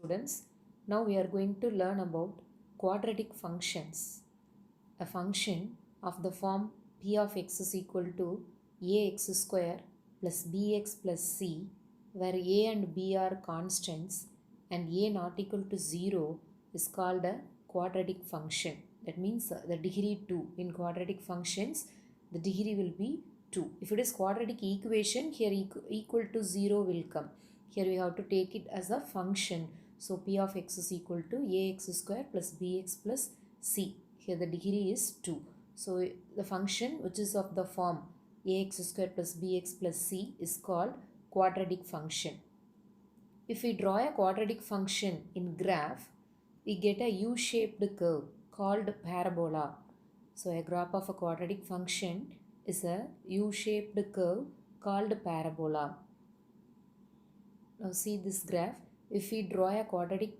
Students, now we are going to learn about quadratic functions. A function of the form p of x is equal to ax square plus bx plus c, where a and b are constants and a not equal to 0 is called a quadratic function. That means the degree 2. In quadratic functions, the degree will be 2. If it is quadratic equation, here equal to 0 will come. Here we have to take it as a function. So p of x is equal to ax square plus bx plus c. Here the degree is 2. So the function which is of the form ax square plus bx plus c is called quadratic function. If we draw a quadratic function in graph, we get a U-shaped curve called parabola. So a graph of a quadratic function is a U-shaped curve called parabola. Now see this graph. If we draw a quadratic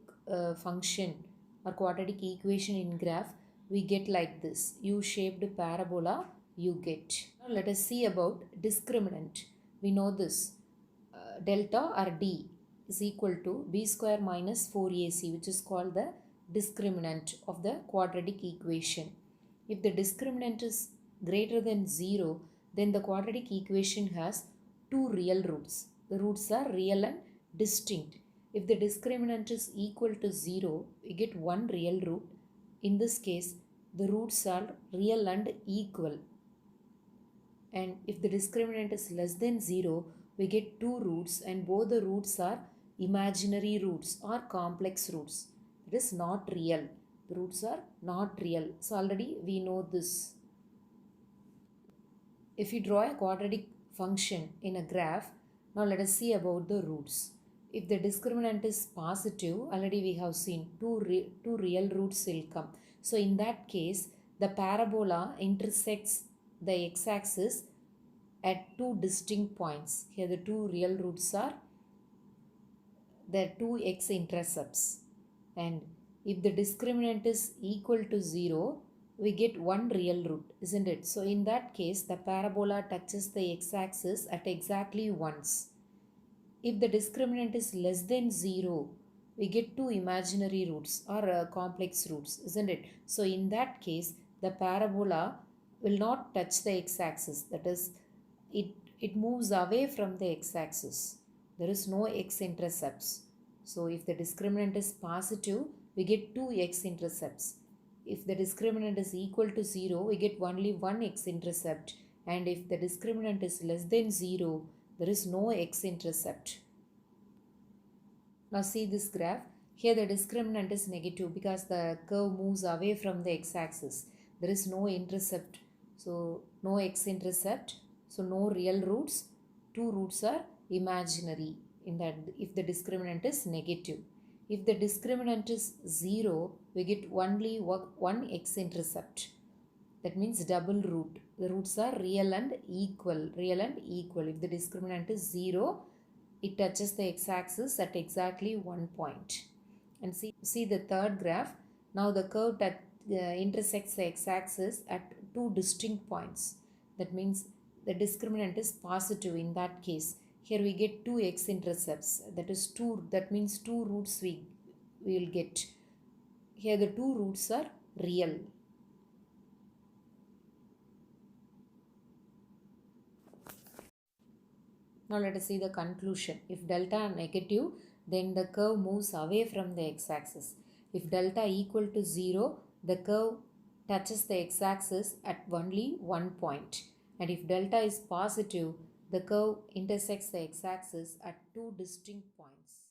function or quadratic equation in graph, we get like this U-shaped parabola you get. Now let us see about discriminant. We know this delta or d is equal to b square minus 4ac, which is called the discriminant of the quadratic equation. If the discriminant is greater than 0, then the quadratic equation has two real roots. The roots are real and distinct. If the discriminant is equal to 0, we get one real root. In this case, the roots are real and equal. And if the discriminant is less than 0, we get two roots and both the roots are imaginary roots or complex roots. It is not real. The roots are not real. So already we know this. If we draw a quadratic function in a graph, now let us see about the roots. If the discriminant is positive, already we have seen two real roots will come. So in that case, the parabola intersects the x-axis at two distinct points. Here the two real roots are the two x-intercepts. And if the discriminant is equal to 0, we get one real root, isn't it? So in that case, the parabola touches the x-axis at exactly once. If the discriminant is less than 0, we get two imaginary roots or complex roots, isn't it? So in that case, the parabola will not touch the x-axis. That is, it moves away from the x-axis. There is no x-intercepts. So if the discriminant is positive, we get two x-intercepts. If the discriminant is equal to 0, we get only one x-intercept. And if the discriminant is less than 0, there is no x-intercept. Now see this graph. Here the discriminant is negative because the curve moves away from the x-axis. There is no intercept. So no x-intercept. So no real roots. Two roots are imaginary in that if the discriminant is negative. If the discriminant is 0, we get only one x-intercept. That means double root. The roots are real and equal. Real and equal. If the discriminant is 0, it touches the x-axis at exactly one point. And see the third graph. Now the curve intersects the x-axis at two distinct points. That means the discriminant is positive in that case. Here we get two x-intercepts. That means two roots we will get. Here the two roots are real. Now let us see the conclusion. If delta are negative, then the curve moves away from the x-axis. If delta equal to 0, the curve touches the x-axis at only one point. And if delta is positive, the curve intersects the x-axis at two distinct points.